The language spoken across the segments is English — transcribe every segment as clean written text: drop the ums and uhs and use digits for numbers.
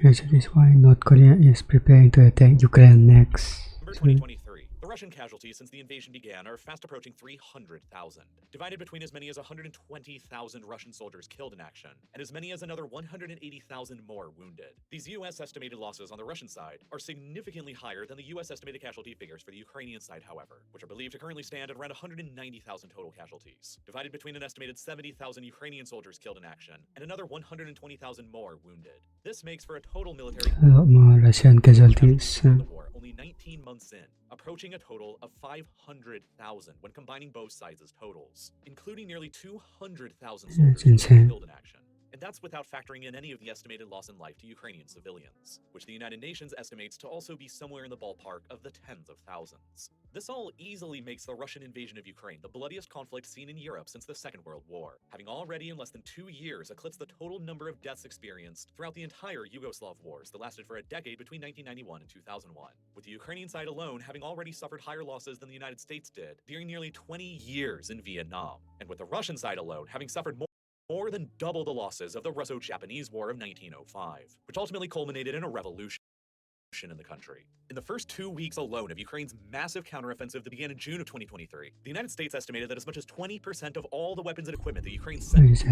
Yes, that is why North Korea is preparing to attack Ukraine next. November 2023, the Russian casualties since the invasion began are fast approaching 300,000, divided between as many as 120,000 Russian soldiers killed in action and as many as another 180,000 more wounded. These U.S. estimated losses on the Russian side are significantly higher than the U.S. estimated casualty figures for the Ukrainian side, however, which are believed to currently stand at around 190,000 total casualties, divided between an estimated 70,000 Ukrainian soldiers killed in action and another 120,000 more wounded. This makes for a total military A lot more Russian casualties. the war only 19 months in, approaching a total of 500,000 when combining both sides' totals, including nearly 200,000 soldiers killed in action. And that's without factoring in any of the estimated loss in life to Ukrainian civilians, which the United Nations estimates to also be somewhere in the ballpark of the tens of thousands. This all easily makes the Russian invasion of Ukraine the bloodiest conflict seen in Europe since the Second World War, having already in less than 2 years eclipsed the total number of deaths experienced throughout the entire Yugoslav wars that lasted for a decade between 1991 and 2001, with the Ukrainian side alone having already suffered higher losses than the United States did during nearly 20 years in Vietnam, and with the Russian side alone having suffered more than double the losses of the Russo-Japanese War of 1905, which ultimately culminated in a revolution in the country. In the first 2 weeks alone of Ukraine's massive counteroffensive that began in June of 2023, the United States estimated that as much as 20% of all the weapons and equipment that Ukraine sent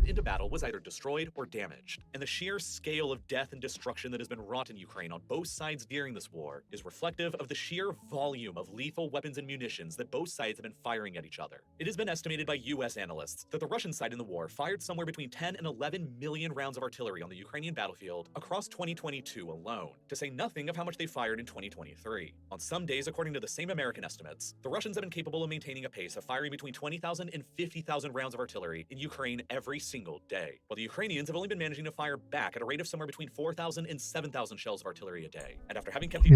into battle was either destroyed or damaged. And the sheer scale of death and destruction that has been wrought in Ukraine on both sides during this war is reflective of the sheer volume of lethal weapons and munitions that both sides have been firing at each other. It has been estimated by U.S. analysts that the Russian side in the war fired somewhere between 10 and 11 million rounds of artillery on the Ukrainian battlefield across 2022 alone, to say nothing of how much they fired in 2023. On some days, according to the same American estimates, the Russians have been capable of maintaining a pace of firing between 20,000 and 50,000 rounds of artillery in Ukraine every single day, while the Ukrainians have only been managing to fire back at a rate of somewhere between 4,000 and 7,000 shells of artillery a day. And after having kept the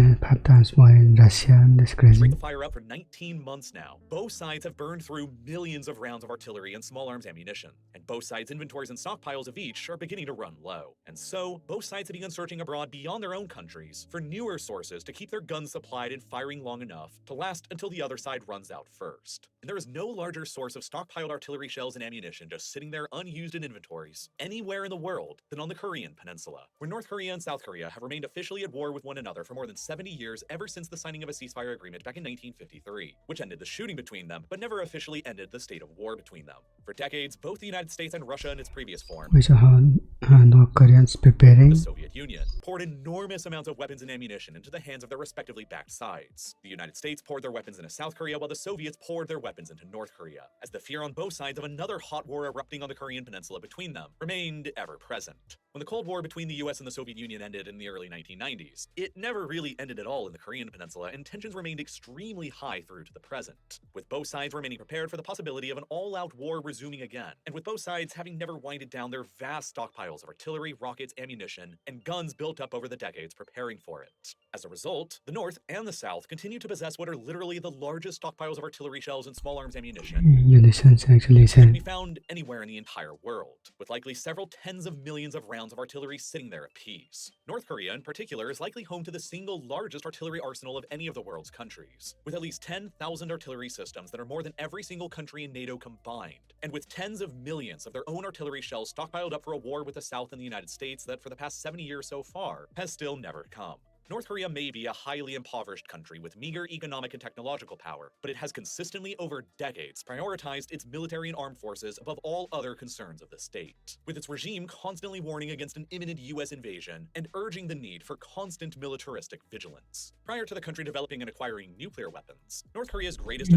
fire up for 19 months now, both sides have burned through millions of rounds of artillery and small arms ammunition, and both sides' inventories and stockpiles of each are beginning to run low. And so, both sides have begun searching abroad beyond their own countries for newer sources to keep their guns supplied and firing long enough to last until the other side runs out first. And there is no larger source of stockpiled artillery shells and ammunition just sitting there unused in inventories anywhere in the world than on the Korean peninsula, where North Korea and South Korea have remained officially at war with one another for more than 70 years ever since the signing of a ceasefire agreement back in 1953, which ended the shooting between them but never officially ended the state of war between them. For decades, both the United States and Russia in its previous form, North Koreans preparing. The Soviet Union poured enormous amounts of weapons and ammunition into the hands of their respectively backed sides. The United States poured their weapons into South Korea while the Soviets poured their weapons into North Korea, as the fear on both sides of another hot war erupting on the Korean peninsula between them remained ever present. When the Cold War between the US and the Soviet Union ended in the early 1990s, it never really ended at all in the Korean peninsula, and tensions remained extremely high through to the present, with both sides remaining prepared for the possibility of an all-out war resuming again, and with both sides having never winded down their vast stockpiles of artillery, rockets, ammunition, and guns built up over the decades preparing for it. As a result, the North and the South continue to possess what are literally the largest stockpiles of artillery shells and small arms ammunition that can be found anywhere in the entire world, with likely several tens of millions of rounds of artillery sitting there apiece. North Korea, in particular, is likely home to the single largest artillery arsenal of any of the world's countries, with at least 10,000 artillery systems that are more than every single country in NATO combined, and with tens of millions of their own artillery shells stockpiled up for a war with the South and the United States that, for the past 70 years so far, has still never come. North Korea may be a highly impoverished country with meager economic and technological power, but it has consistently over decades prioritized its military and armed forces above all other concerns of the state, with its regime constantly warning against an imminent US invasion and urging the need for constant militaristic vigilance. Prior to the country developing and acquiring nuclear weapons, North Korea's greatest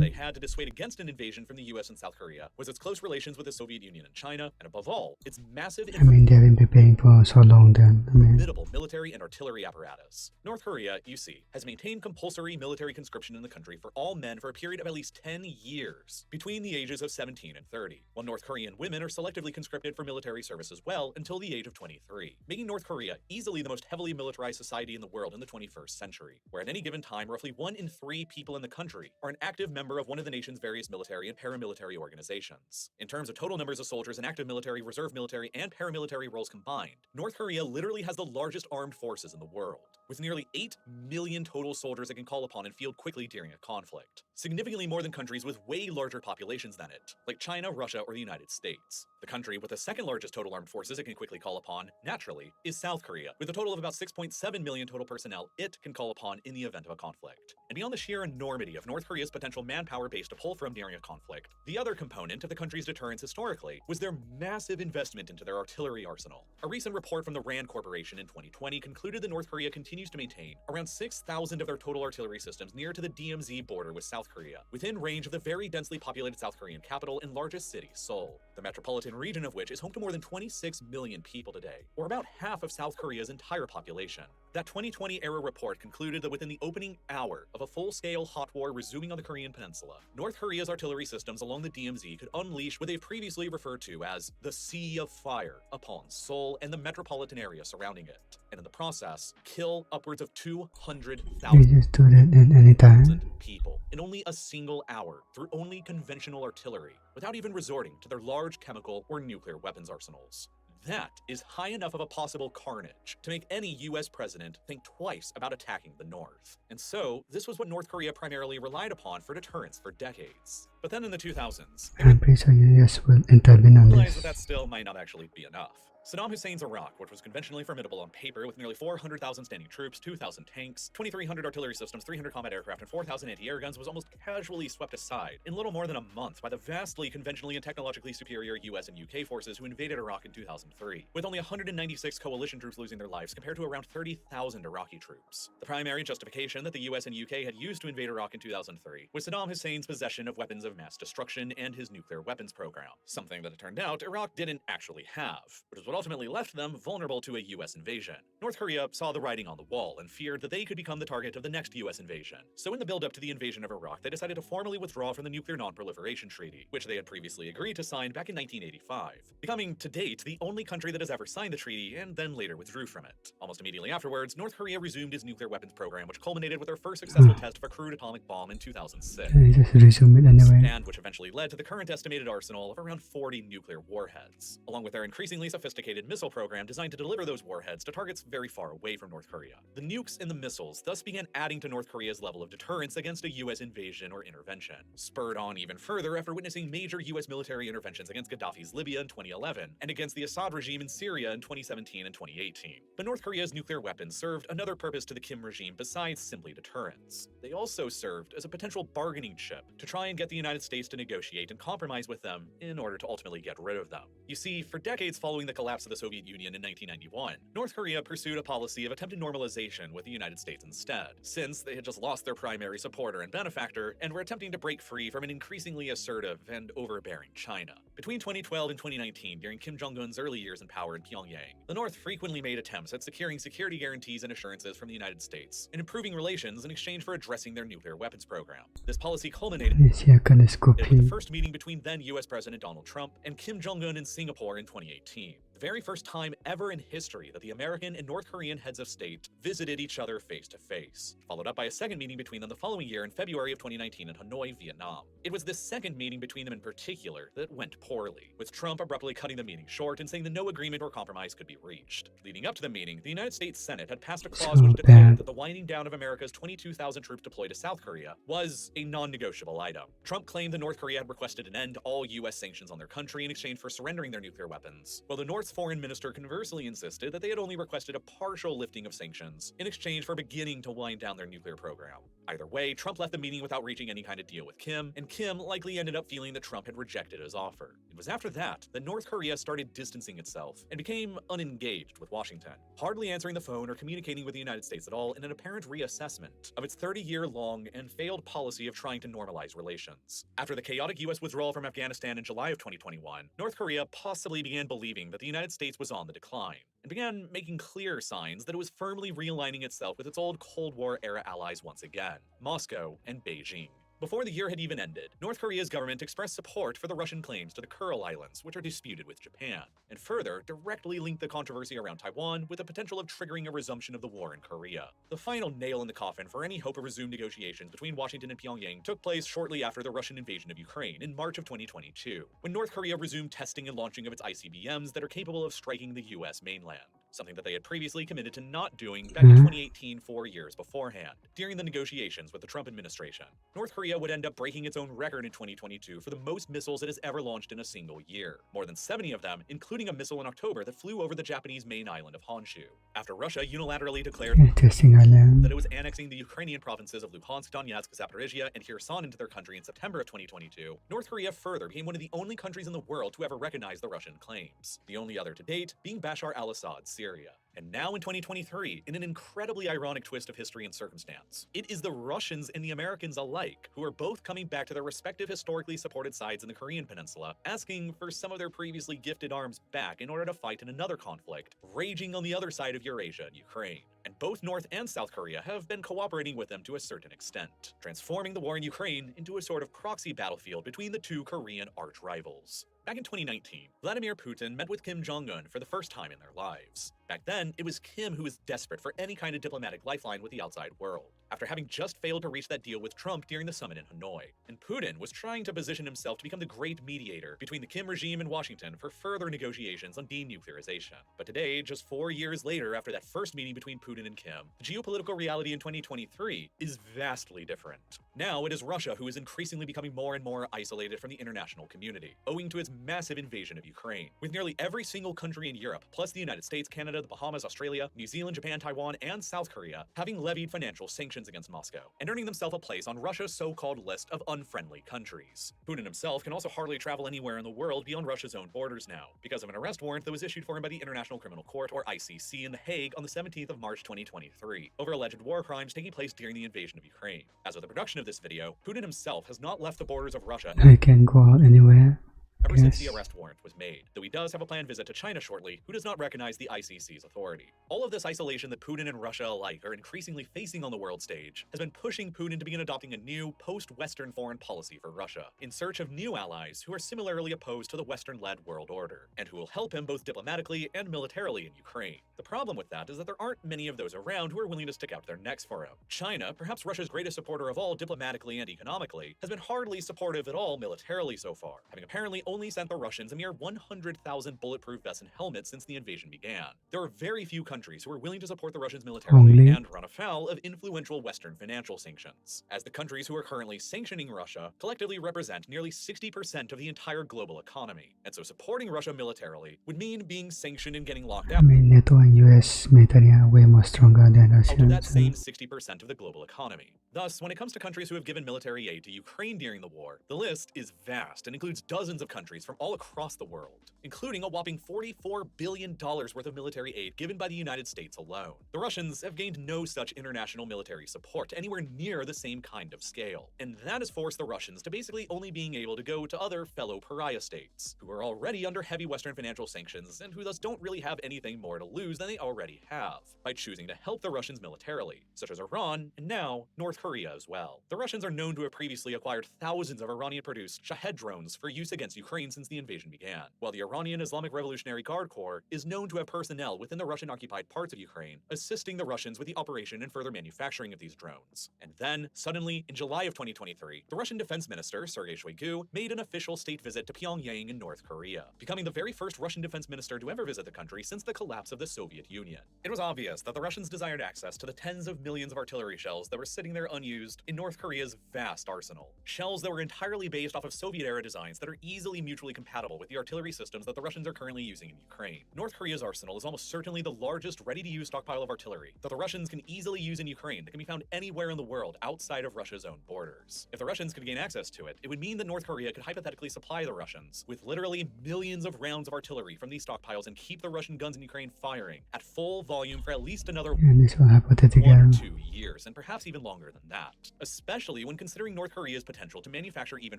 they had to dissuade against an invasion from the US and South Korea was its close relations with the Soviet Union and China, and above all, its massive they've been preparing for so long then. formidable military and artillery apparatus. North Korea, you see, has maintained compulsory military conscription in the country for all men for a period of at least 10 years, between the ages of 17 and 30, while North Korean women are selectively conscripted for military service as well until the age of 23, making North Korea easily the most heavily militarized society in the world in the 21st century, where at any given time, roughly 1 in 3 people in the country are an active member of one of the nation's various military and paramilitary organizations. In terms of total numbers of soldiers in active military, reserve military, and paramilitary roles combined, North Korea literally has the largest armed forces in the world, with nearly 8 million total soldiers it can call upon and field quickly during a conflict. significantly more than countries with way larger populations than it, like China, Russia, or the United States. The country with the second largest total armed forces it can quickly call upon, naturally, is South Korea, with a total of about 6.7 million total personnel it can call upon in the event of a conflict. And beyond the sheer enormity of North Korea's potential manpower base to pull from during a conflict, the other component of the country's deterrence historically was their massive investment into their artillery arsenal. A recent report from the RAND Corporation in 2020 concluded that North Korea continues to maintain around 6,000 of their total artillery systems near to the DMZ border with South Korea, within range of the very densely populated South Korean capital and largest city, Seoul, the metropolitan region of which is home to more than 26 million people today, or about half of South Korea's entire population. That 2020-era report concluded that within the opening hour of a full-scale hot war resuming on the Korean peninsula, North Korea's artillery systems along the DMZ could unleash what they've previously referred to as the Sea of Fire upon Seoul and the metropolitan area surrounding it, and in the process, kill upwards of 200,000 We just do that at any time. people in only a single hour through only conventional artillery, without even resorting to their large chemical or nuclear weapons arsenals. That is high enough of a possible carnage to make any US president think twice about attacking the North. And so, this was what North Korea primarily relied upon for deterrence for decades. But then in the 2000s, I'm pretty sure US will intervene on realized this. that still might not actually be enough. Saddam Hussein's Iraq, which was conventionally formidable on paper with nearly 400,000 standing troops, 2,000 tanks, 2,300 artillery systems, 300 combat aircraft, and 4,000 anti-air guns, was almost casually swept aside in little more than a month by the vastly conventionally and technologically superior US and UK forces who invaded Iraq in 2003, with only 196 coalition troops losing their lives compared to around 30,000 Iraqi troops. The primary justification that the US and UK had used to invade Iraq in 2003 was Saddam Hussein's possession of weapons of mass destruction and his nuclear weapons program, something that it turned out Iraq didn't actually have, which is what ultimately left them vulnerable to a US invasion. North Korea saw the writing on the wall and feared that they could become the target of the next US invasion. So in the build-up to the invasion of Iraq, they decided to formally withdraw from the Nuclear Non-Proliferation Treaty, which they had previously agreed to sign back in 1985, becoming, to date, the only country that has ever signed the treaty and then later withdrew from it. Almost immediately afterwards, North Korea resumed its nuclear weapons program, which culminated with their first successful test of a crude atomic bomb in 2006. Can I just resume it anyway? And which eventually led to the current estimated arsenal of around 40 nuclear warheads, along with their increasingly sophisticated missile program designed to deliver those warheads to targets very far away from North Korea. The nukes and the missiles thus began adding to North Korea's level of deterrence against a US invasion or intervention, spurred on even further after witnessing major US military interventions against Gaddafi's Libya in 2011 and against the Assad regime in Syria in 2017 and 2018. But North Korea's nuclear weapons served another purpose to the Kim regime besides simply deterrence. They also served as a potential bargaining chip to try and get the United States to negotiate and compromise with them in order to ultimately get rid of them. You see, for decades following the collapse of the Soviet Union in 1991, North Korea pursued a policy of attempted normalization with the United States instead, since they had just lost their primary supporter and benefactor and were attempting to break free from an increasingly assertive and overbearing China. Between 2012 and 2019, during Kim Jong-un's early years in power in Pyongyang, the North frequently made attempts at securing security guarantees and assurances from the United States and improving relations in exchange for addressing their nuclear weapons program. This policy culminated Yes, yeah, can with the copy. first meeting between then US President Donald Trump and Kim Jong-un in Singapore in 2018. The very first time ever in history that the American and North Korean heads of state visited each other face to face, followed up by a second meeting between them the following year in February of 2019 in Hanoi, Vietnam. It was this second meeting between them in particular that went poorly, with Trump abruptly cutting the meeting short and saying that no agreement or compromise could be reached. Leading up to the meeting, the United States Senate had passed a clause So which declared bad. that the winding down of America's 22,000 troops deployed to South Korea was a non-negotiable item. Trump claimed that North Korea had requested an end to all US sanctions on their country in exchange for surrendering their nuclear weapons, while the North's foreign minister conversely insisted that they had only requested a partial lifting of sanctions in exchange for beginning to wind down their nuclear program. Either way, Trump left the meeting without reaching any kind of deal with Kim, and Kim likely ended up feeling that Trump had rejected his offer. It was after that North Korea started distancing itself and became unengaged with Washington, hardly answering the phone or communicating with the United States at all in an apparent reassessment of its 30-year-long and failed policy of trying to normalize relations. After the chaotic US withdrawal from Afghanistan in July of 2021, North Korea possibly began believing that the United States was on the decline, and began making clear signs that it was firmly realigning itself with its old Cold War-era allies once again, Moscow and Beijing. Before the year had even ended, North Korea's government expressed support for the Russian claims to the Kuril Islands, which are disputed with Japan, and further directly linked the controversy around Taiwan with the potential of triggering a resumption of the war in Korea. The final nail in the coffin for any hope of resumed negotiations between Washington and Pyongyang took place shortly after the Russian invasion of Ukraine in March of 2022, when North Korea resumed testing and launching of its ICBMs that are capable of striking the US mainland. something that they had previously committed to not doing back in 2018, 4 years beforehand. During the negotiations with the Trump administration, North Korea would end up breaking its own record in 2022 for the most missiles it has ever launched in a single year. More than 70 of them, including a missile in October that flew over the Japanese main island of Honshu. After Russia unilaterally declared that it was annexing the Ukrainian provinces of Luhansk, Donetsk, Zaporizhia, and Kherson into their country in September of 2022, North Korea further became one of the only countries in the world to ever recognize the Russian claims, the only other to date being Bashar al-Assad's Syria. And now in 2023, in an incredibly ironic twist of history and circumstance, it is the Russians and the Americans alike who are both coming back to their respective historically supported sides in the Korean Peninsula, asking for some of their previously gifted arms back in order to fight in another conflict, raging on the other side of Eurasia and Ukraine. And both North and South Korea have been cooperating with them to a certain extent, transforming the war in Ukraine into a sort of proxy battlefield between the two Korean arch-rivals. Back in 2019, Vladimir Putin met with Kim Jong-un for the first time in their lives. Back then, it was Kim who was desperate for any kind of diplomatic lifeline with the outside world, after having just failed to reach that deal with Trump during the summit in Hanoi. And Putin was trying to position himself to become the great mediator between the Kim regime and Washington for further negotiations on denuclearization. But today, just 4 years later after that first meeting between Putin and Kim, the geopolitical reality in 2023 is vastly different. Now it is Russia who is increasingly becoming more and more isolated from the international community, owing to its massive invasion of Ukraine, with nearly every single country in Europe, plus the United States, Canada, the Bahamas, Australia, New Zealand, Japan, Taiwan, and South Korea, having levied financial sanctions against Moscow, and earning themselves a place on Russia's so-called list of unfriendly countries. Putin himself can also hardly travel anywhere in the world beyond Russia's own borders now, because of an arrest warrant that was issued for him by the International Criminal Court, or ICC, in The Hague on the 17th of March 2023, over alleged war crimes taking place during the invasion of Ukraine. As with the production of this video, Putin himself has not left the borders of Russia I can go out anywhere. ever since the arrest warrant was made, though he does have a planned visit to China shortly, who does not recognize the ICC's authority. All of this isolation that Putin and Russia alike are increasingly facing on the world stage has been pushing Putin to begin adopting a new, post-Western foreign policy for Russia, in search of new allies who are similarly opposed to the Western-led world order, and who will help him both diplomatically and militarily in Ukraine. The problem with that is that there aren't many of those around who are willing to stick out their necks for him. China, perhaps Russia's greatest supporter of all diplomatically and economically, has been hardly supportive at all militarily so far, having apparently only sent the Russians a mere 100,000 bulletproof vests and helmets since the invasion began. There are very few countries who are willing to support the Russians militarily and run afoul of influential Western financial sanctions, as the countries who are currently sanctioning Russia collectively represent nearly 60% of the entire global economy. And so supporting Russia militarily would mean being sanctioned and getting locked out. I mean, NATO and US military are way more stronger than Russia. Out of that same 60% of the global economy. Thus, when it comes to countries who have given military aid to Ukraine during the war, the list is vast and includes dozens of countries from all across the world, including a whopping $44 billion worth of military aid given by the United States alone. The Russians have gained no such international military support anywhere near the same kind of scale, and that has forced the Russians to basically only being able to go to other fellow pariah states, who are already under heavy Western financial sanctions and who thus don't really have anything more to lose than they already have, by choosing to help the Russians militarily, such as Iran and now North Korea as well. The Russians are known to have previously acquired thousands of Iranian-produced Shahed drones for use against Ukraine since the invasion began, while the Iranian Islamic Revolutionary Guard Corps is known to have personnel within the Russian-occupied parts of Ukraine assisting the Russians with the operation and further manufacturing of these drones. And then, suddenly, in July of 2023, the Russian Defense Minister, Sergei Shoigu, made an official state visit to Pyongyang in North Korea, becoming the very first Russian defense minister to ever visit the country since the collapse of the Soviet Union. It was obvious that the Russians desired access to the tens of millions of artillery shells that were sitting there unused in North Korea's vast arsenal. Shells that were entirely based off of Soviet-era designs that are easily mutually compatible with the artillery systems that the Russians are currently using in Ukraine. North Korea's arsenal is almost certainly the largest ready-to-use stockpile of artillery that the Russians can easily use in Ukraine that can be found anywhere in the world outside of Russia's own borders. If the Russians could gain access to it, it would mean that North Korea could hypothetically supply the Russians with literally millions of rounds of artillery from these stockpiles and keep the Russian guns in Ukraine firing at full volume for at least another 1 or 2 years, and perhaps even longer than that, especially when considering North Korea's potential to manufacture even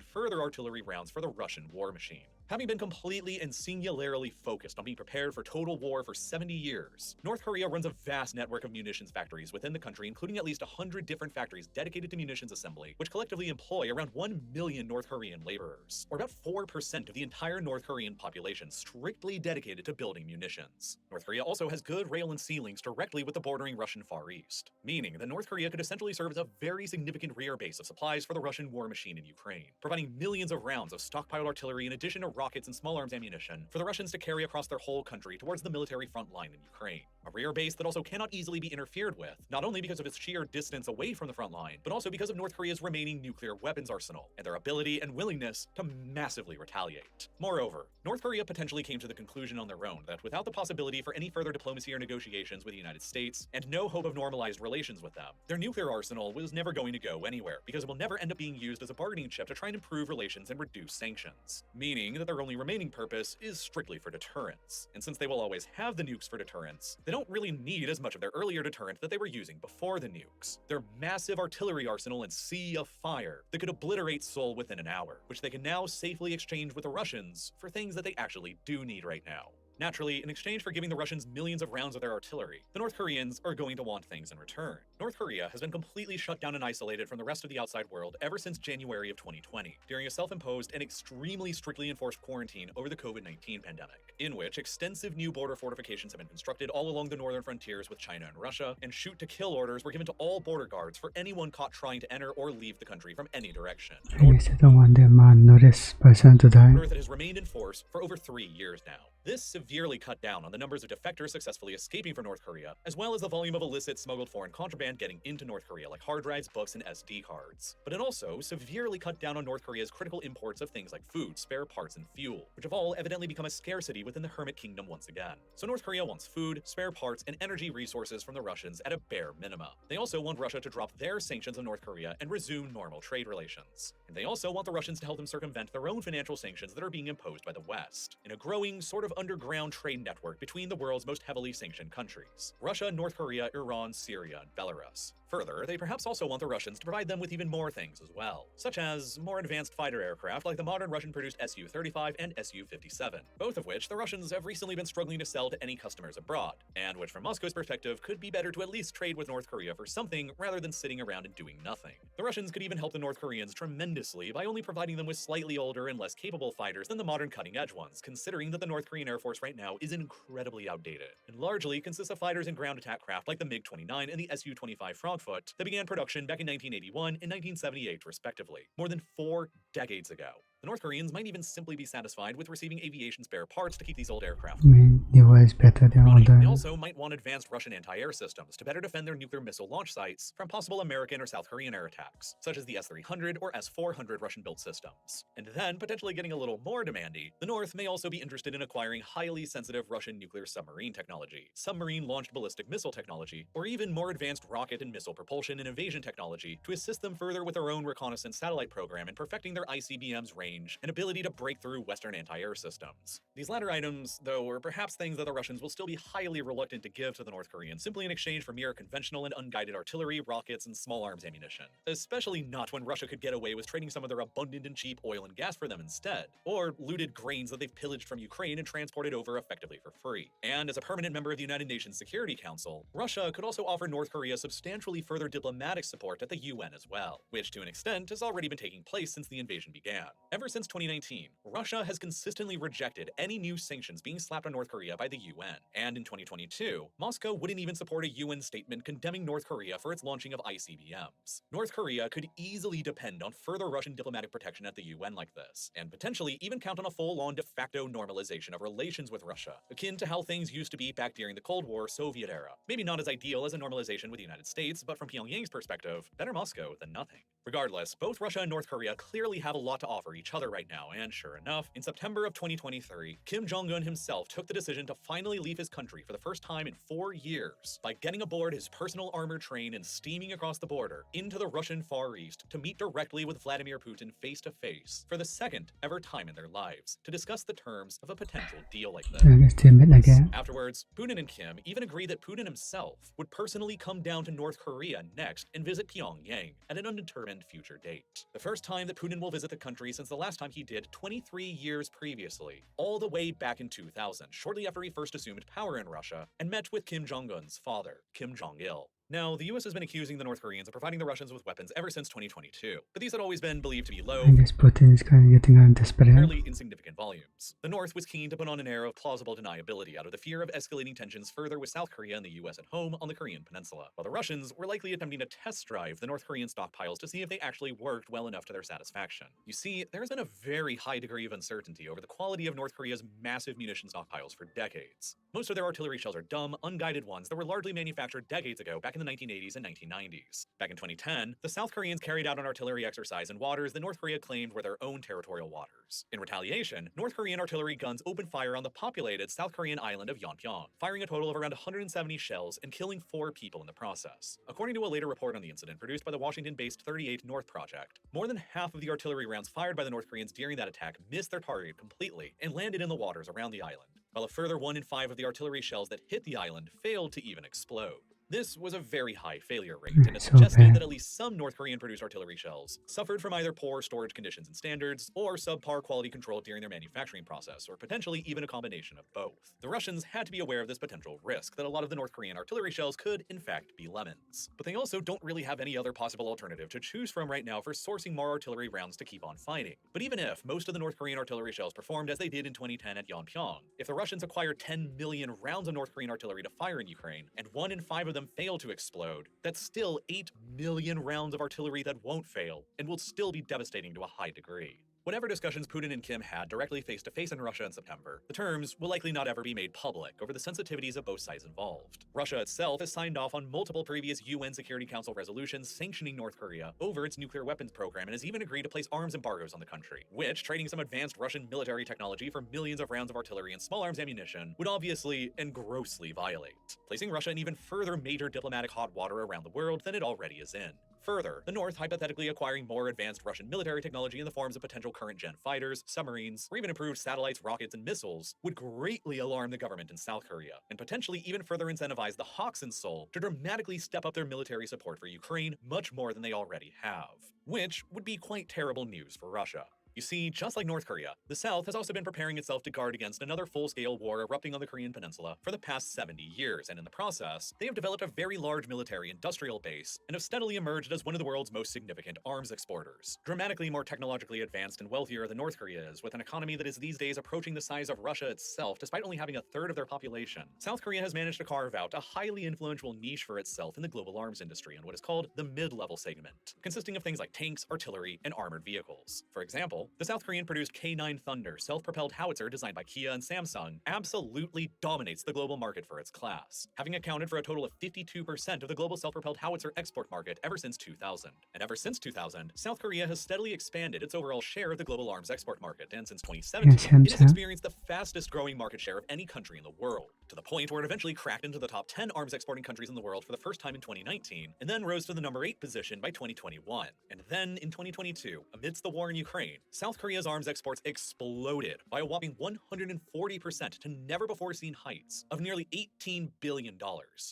further artillery rounds for the Russian war machine. Having been completely and singularly focused on being prepared for total war for 70 years, North Korea runs a vast network of munitions factories within the country, including at least 100 different factories dedicated to munitions assembly, which collectively employ around 1 million North Korean laborers, or about 4% of the entire North Korean population strictly dedicated to building munitions. North Korea also has good good rail and sea links directly with the bordering Russian Far East, meaning that North Korea could essentially serve as a very significant rear base of supplies for the Russian war machine in Ukraine, providing millions of rounds of stockpiled artillery in addition to rockets and small arms ammunition for the Russians to carry across their whole country towards the military front line in Ukraine. A rear base that also cannot easily be interfered with, not only because of its sheer distance away from the front line, but also because of North Korea's remaining nuclear weapons arsenal and their ability and willingness to massively retaliate. Moreover, North Korea potentially came to the conclusion on their own that without the possibility for any further diplomacy or negotiations with the United States, and no hope of normalized relations with them, their nuclear arsenal was never going to go anywhere, because it will never end up being used as a bargaining chip to try and improve relations and reduce sanctions, meaning that their only remaining purpose is strictly for deterrence. And since they will always have the nukes for deterrence, they don't really need as much of their earlier deterrent that they were using before the nukes. Their massive artillery arsenal and sea of fire that could obliterate Seoul within an hour, which they can now safely exchange with the Russians for things that they actually do need right now. Naturally, in exchange for giving the Russians millions of rounds of their artillery, the North Koreans are going to want things in return. North Korea has been completely shut down and isolated from the rest of the outside world ever since January of 2020, during a self-imposed and extremely strictly enforced quarantine over the COVID-19 pandemic, in which extensive new border fortifications have been constructed all along the northern frontiers with China and Russia, and shoot-to-kill orders were given to all border guards for anyone caught trying to enter or leave the country from any direction. I guess I don't want the malnourished person to die. Order that has remained in force for over 3 years now. This severely cut down on the numbers of defectors successfully escaping from North Korea, as well as the volume of illicit smuggled foreign contraband getting into North Korea, like hard drives, books, and SD cards. But it also severely cut down on North Korea's critical imports of things like food, spare parts, and fuel, which have all evidently become a scarcity within the Hermit Kingdom once again. So North Korea wants food, spare parts, and energy resources from the Russians at a bare minimum. They also want Russia to drop their sanctions on North Korea and resume normal trade relations. And they also want the Russians to help them circumvent their own financial sanctions that are being imposed by the West, in a growing sort of underground trade network between the world's most heavily sanctioned countries: Russia, North Korea, Iran, Syria, and Belarus. Further, they perhaps also want the Russians to provide them with even more things as well, such as more advanced fighter aircraft like the modern Russian-produced Su-35 and Su-57, both of which the Russians have recently been struggling to sell to any customers abroad, and which from Moscow's perspective could be better to at least trade with North Korea for something rather than sitting around and doing nothing. The Russians could even help the North Koreans tremendously by only providing them with slightly older and less capable fighters than the modern cutting-edge ones, considering that the North Korean Air Force right now is incredibly outdated, and largely consists of fighters and ground attack craft like the MiG-29 and the Su-25 Frogfoot that began production back in 1981 and 1978 respectively, more than 4 decades ago. The North Koreans might even simply be satisfied with receiving aviation spare parts to keep these old aircraft. I mean, the war is better than all They the... also might want advanced Russian anti-air systems to better defend their nuclear missile launch sites from possible American or South Korean air attacks, such as the S-300 or S-400 Russian-built systems. And then, potentially getting a little more demandy, the North may also be interested in acquiring highly sensitive Russian nuclear submarine technology, submarine-launched ballistic missile technology, or even more advanced rocket and missile propulsion and evasion technology to assist them further with their own reconnaissance satellite program in perfecting their ICBM's range and ability to break through Western anti-air systems. These latter items, though, are perhaps things that the Russians will still be highly reluctant to give to the North Koreans simply in exchange for mere conventional and unguided artillery, rockets, and small arms ammunition. Especially not when Russia could get away with trading some of their abundant and cheap oil and gas for them instead, or looted grains that they've pillaged from Ukraine and transported over effectively for free. And as a permanent member of the United Nations Security Council, Russia could also offer North Korea substantially further diplomatic support at the UN as well, which to an extent has already been taking place since the invasion began. Ever since 2019, Russia has consistently rejected any new sanctions being slapped on North Korea by the UN, and in 2022, Moscow wouldn't even support a UN statement condemning North Korea for its launching of ICBMs. North Korea could easily depend on further Russian diplomatic protection at the UN like this, and potentially even count on a full-on de facto normalization of relations with Russia, akin to how things used to be back during the Cold War Soviet era. Maybe not as ideal as a normalization with the United States, but from Pyongyang's perspective, better Moscow than nothing. Regardless, both Russia and North Korea clearly have a lot to offer each other right now, and sure enough, in September of 2023, Kim Jong-un himself took the decision to finally leave his country for the first time in 4 years by getting aboard his personal armored train and steaming across the border into the Russian Far East to meet directly with Vladimir Putin face-to-face for the second ever time in their lives to discuss the terms of a potential deal like this. I guess they met again. Afterwards, Putin and Kim even agreed that Putin himself would personally come down to North Korea next and visit Pyongyang at an undetermined future date. The first time that Putin will visit the country since the last time he did 23 years previously, all the way back in 2000, shortly after he first assumed power in Russia and met with Kim Jong-un's father, Kim Jong-il. Now, the US has been accusing the North Koreans of providing the Russians with weapons ever since 2022, but these had always been believed to be low, I guess Putin is kind of getting desperate. fairly insignificant volumes. The North was keen to put on an air of plausible deniability out of the fear of escalating tensions further with South Korea and the US at home on the Korean Peninsula, while the Russians were likely attempting to test drive the North Korean stockpiles to see if they actually worked well enough to their satisfaction. You see, there has been a very high degree of uncertainty over the quality of North Korea's massive munition stockpiles for decades. Most of their artillery shells are dumb, unguided ones that were largely manufactured decades ago back in the 1980s and 1990s. Back in 2010, the South Koreans carried out an artillery exercise in waters that North Korea claimed were their own territorial waters. In retaliation, North Korean artillery guns opened fire on the populated South Korean island of Yeonpyeong, firing a total of around 170 shells and killing 4 people in the process. According to a later report on the incident produced by the Washington-based 38 North Project, more than half of the artillery rounds fired by the North Koreans during that attack missed their target completely and landed in the waters around the island, while a further 1 in 5 of the artillery shells that hit the island failed to even explode. This was a very high failure rate, and it suggested that at least some North Korean-produced artillery shells suffered from either poor storage conditions and standards, or subpar quality control during their manufacturing process, or potentially even a combination of both. The Russians had to be aware of this potential risk, that a lot of the North Korean artillery shells could, in fact, be lemons. But they also don't really have any other possible alternative to choose from right now for sourcing more artillery rounds to keep on fighting. But even if most of the North Korean artillery shells performed as they did in 2010 at Yeonpyeong, if the Russians acquired 10 million rounds of North Korean artillery to fire in Ukraine, and 1 in 5 of them failed to explode, that's still 8 million rounds of artillery that won't fail, and will still be devastating to a high degree. Whatever discussions Putin and Kim had directly face-to-face in Russia in September, the terms will likely not ever be made public over the sensitivities of both sides involved. Russia itself has signed off on multiple previous UN Security Council resolutions sanctioning North Korea over its nuclear weapons program, and has even agreed to place arms embargoes on the country, which, trading some advanced Russian military technology for millions of rounds of artillery and small arms ammunition, would obviously and grossly violate, placing Russia in even further major diplomatic hot water around the world than it already is in. Further, the North hypothetically acquiring more advanced Russian military technology in the forms of potential current-gen fighters, submarines, or even improved satellites, rockets, and missiles would greatly alarm the government in South Korea, and potentially even further incentivize the hawks in Seoul to dramatically step up their military support for Ukraine much more than they already have, which would be quite terrible news for Russia. You see, just like North Korea, the South has also been preparing itself to guard against another full-scale war erupting on the Korean Peninsula for the past 70 years, and in the process, they have developed a very large military-industrial base and have steadily emerged as one of the world's most significant arms exporters. Dramatically more technologically advanced and wealthier than North Korea is, with an economy that is these days approaching the size of Russia itself, despite only having a third of their population. South Korea has managed to carve out a highly influential niche for itself in the global arms industry in what is called the mid-level segment, consisting of things like tanks, artillery, and armored vehicles. For example, the South Korean-produced K9 Thunder self-propelled howitzer designed by Kia and Samsung absolutely dominates the global market for its class, having accounted for a total of 52% of the global self-propelled howitzer export market ever since 2000. And ever since 2000, South Korea has steadily expanded its overall share of the global arms export market, and since 2017, it has experienced the fastest-growing market share of any country in the world, to the point where it eventually cracked into the top 10 arms exporting countries in the world for the first time in 2019, and then rose to the number 8 position by 2021. And then, in 2022, amidst the war in Ukraine, South Korea's arms exports exploded by a whopping 140% to never-before-seen heights of nearly $18 billion,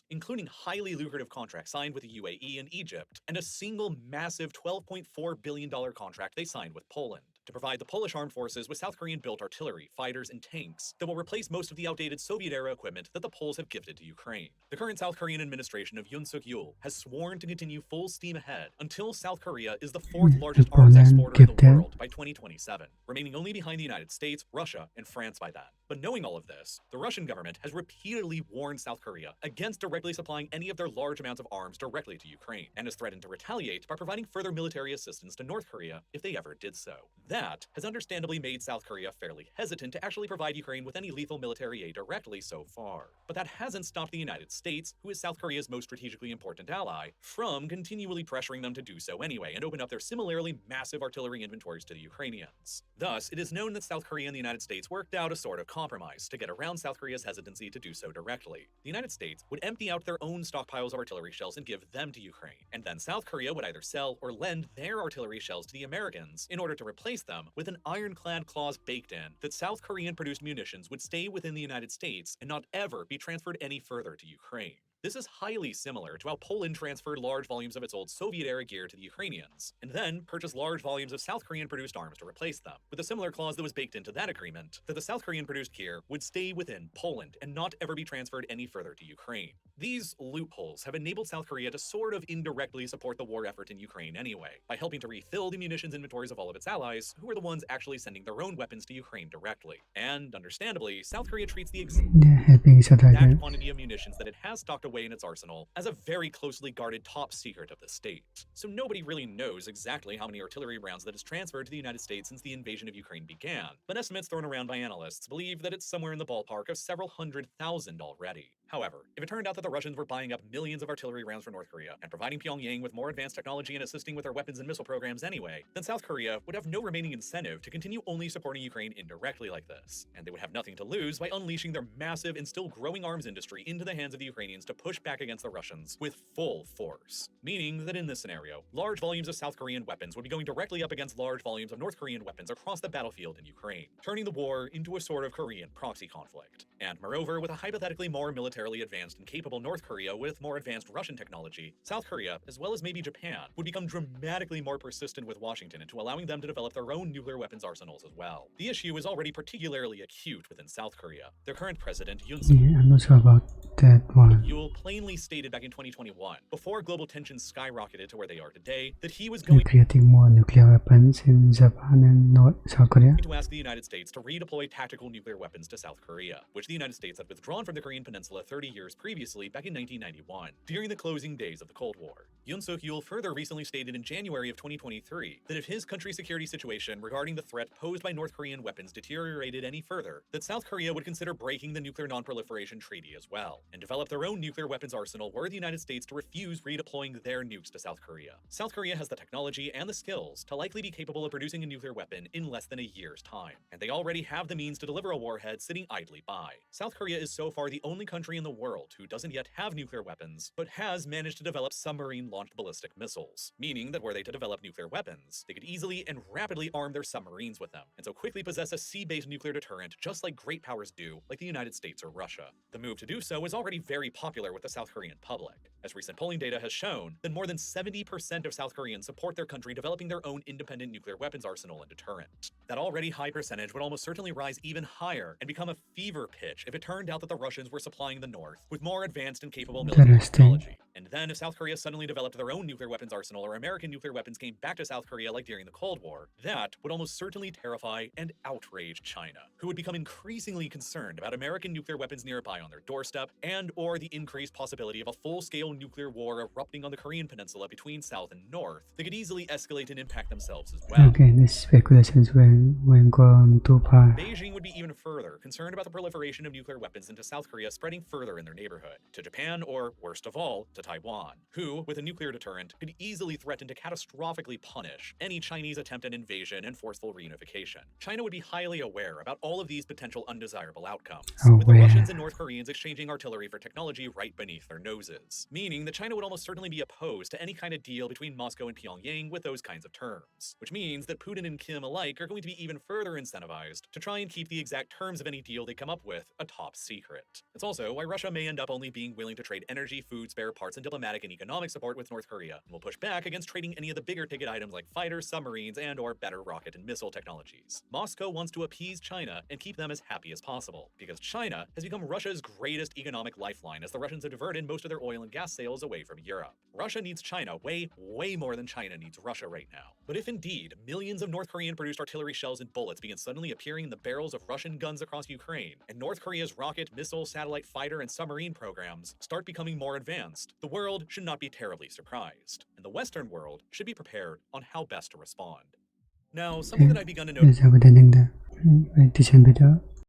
including highly lucrative contracts signed with the UAE and Egypt, and a single massive $12.4 billion contract they signed with Poland to provide the Polish armed forces with South Korean-built artillery, fighters, and tanks that will replace most of the outdated Soviet-era equipment that the Poles have gifted to Ukraine. The current South Korean administration of Yoon Suk-yeol has sworn to continue full steam ahead until South Korea is the 4th largest arms exporter in the world by 2027, remaining only behind the United States, Russia, and France by then. But knowing all of this, the Russian government has repeatedly warned South Korea against directly supplying any of their large amounts of arms directly to Ukraine, and has threatened to retaliate by providing further military assistance to North Korea if they ever did so. That has understandably made South Korea fairly hesitant to actually provide Ukraine with any lethal military aid directly so far. But that hasn't stopped the United States, who is South Korea's most strategically important ally, from continually pressuring them to do so anyway, and open up their similarly massive artillery inventories to the Ukrainians. Thus, it is known that South Korea and the United States worked out a sort of compromise to get around South Korea's hesitancy to do so directly. The United States would empty out their own stockpiles of artillery shells and give them to Ukraine, and then South Korea would either sell or lend their artillery shells to the Americans in order to replace them with an ironclad clause baked in that South Korean-produced munitions would stay within the United States and not ever be transferred any further to Ukraine. This is highly similar to how Poland transferred large volumes of its old Soviet-era gear to the Ukrainians, and then purchased large volumes of South Korean-produced arms to replace them, with a similar clause that was baked into that agreement that the South Korean-produced used here would stay within Poland and not ever be transferred any further to Ukraine. These loopholes have enabled South Korea to sort of indirectly support the war effort in Ukraine anyway, by helping to refill the munitions inventories of all of its allies, who are the ones actually sending their own weapons to Ukraine directly. And understandably, South Korea treats the They're helping each other exact again. quantity of munitions that it has stocked away in its arsenal as a very closely guarded top secret of the state. So nobody really knows exactly how many artillery rounds that is transferred to the United States since the invasion of Ukraine began, but estimates thrown around by analysts believe that it's somewhere in the ballpark of several 100,000 already. However, if it turned out that the Russians were buying up millions of artillery rounds from North Korea and providing Pyongyang with more advanced technology and assisting with their weapons and missile programs anyway, then South Korea would have no remaining incentive to continue only supporting Ukraine indirectly like this, and they would have nothing to lose by unleashing their massive and still growing arms industry into the hands of the Ukrainians to push back against the Russians with full force. Meaning that in this scenario, large volumes of South Korean weapons would be going directly up against large volumes of North Korean weapons across the battlefield in Ukraine, turning the war into a sort of Korean proxy conflict. And moreover, with a hypothetically more militarily advanced and capable North Korea with more advanced Russian technology, South Korea, as well as maybe Japan, would become dramatically more persistent with Washington into allowing them to develop their own nuclear weapons arsenals as well. The issue is already particularly acute within South Korea. Their current president, Yoon Yeah, I'm not sure about that one. Yule plainly stated back in 2021, before global tensions skyrocketed to where they are today, that he was going Creating more nuclear weapons in Japan and South Korea. to ask the United States to redeploy tactical nuclear weapons to South Korea, which the United States had withdrawn from the Korean Peninsula 30 years previously back in 1991, during the closing days of the Cold War. Yoon Suk-yeol further recently stated in January of 2023 that if his country's security situation regarding the threat posed by North Korean weapons deteriorated any further, that South Korea would consider breaking the Nuclear Non-Proliferation Treaty as well, and develop their own nuclear weapons arsenal were the United States to refuse redeploying their nukes to South Korea. South Korea has the technology and the skills to likely be capable of producing a nuclear weapon in less than a year's time, and they already have the means to deliver a warhead sitting idly by. South Korea is so far the only country in the world who doesn't yet have nuclear weapons, but has managed to develop submarine-launched ballistic missiles, meaning that were they to develop nuclear weapons, they could easily and rapidly arm their submarines with them, and so quickly possess a sea-based nuclear deterrent just like great powers do, like the United States or Russia. The move to do so is already very popular with the South Korean public. As recent polling data has shown, that more than 70% of South Koreans support their country developing their own independent nuclear weapons arsenal and deterrent. That already high percentage would almost certainly rise even higher and become a fever pitch if it turned out that the Russians were supplying the North with more advanced and capable military technology. And then if South Korea suddenly developed their own nuclear weapons arsenal or American nuclear weapons came back to South Korea like during the Cold War, that would almost certainly terrify and outrage China, who would become increasingly concerned about American nuclear weapons nearby on their doorstep and or the increased possibility of a full-scale nuclear war erupting on the Korean Peninsula between South and North that could easily escalate and impact themselves as well. Okay, these speculations when gone too far. Beijing would be even further concerned about the proliferation of nuclear weapons into South Korea spreading further in their neighborhood, to Japan or, worst of all, to Taiwan, who, with a nuclear deterrent, could easily threaten to catastrophically punish any Chinese attempt at invasion and forceful reunification. China would be highly aware about all of these potential undesirable outcomes, with the Russians and North Koreans exchanging artillery for technology right beneath their noses, meaning that China would almost certainly be opposed to any kind of deal between Moscow and Pyongyang with those kinds of terms, which means that Putin and Kim alike are going to be even further incentivized to try and keep the exact terms of any deal they come up with a top secret. It's also why Russia may end up only being willing to trade energy, food, spare parts, and diplomatic and economic support with North Korea, and will push back against trading any of the bigger ticket items like fighters, submarines, and or better rocket and missile technologies. Moscow wants to appease China and keep them as happy as possible, because China has become Russia's greatest economic lifeline as the Russians have diverted most of their oil and gas sales away from Europe. Russia needs China way more than China needs Russia right now. But if indeed millions of North Korean produced artillery shells and bullets begin suddenly appearing in the barrels of Russian guns across Ukraine, and North Korea's rocket, missile, satellite, fighter, and submarine programs start becoming more advanced, the world should not be terribly surprised, and the Western world should be prepared on how best to respond. Now, something that I've begun to notice. Is that ending the edition video?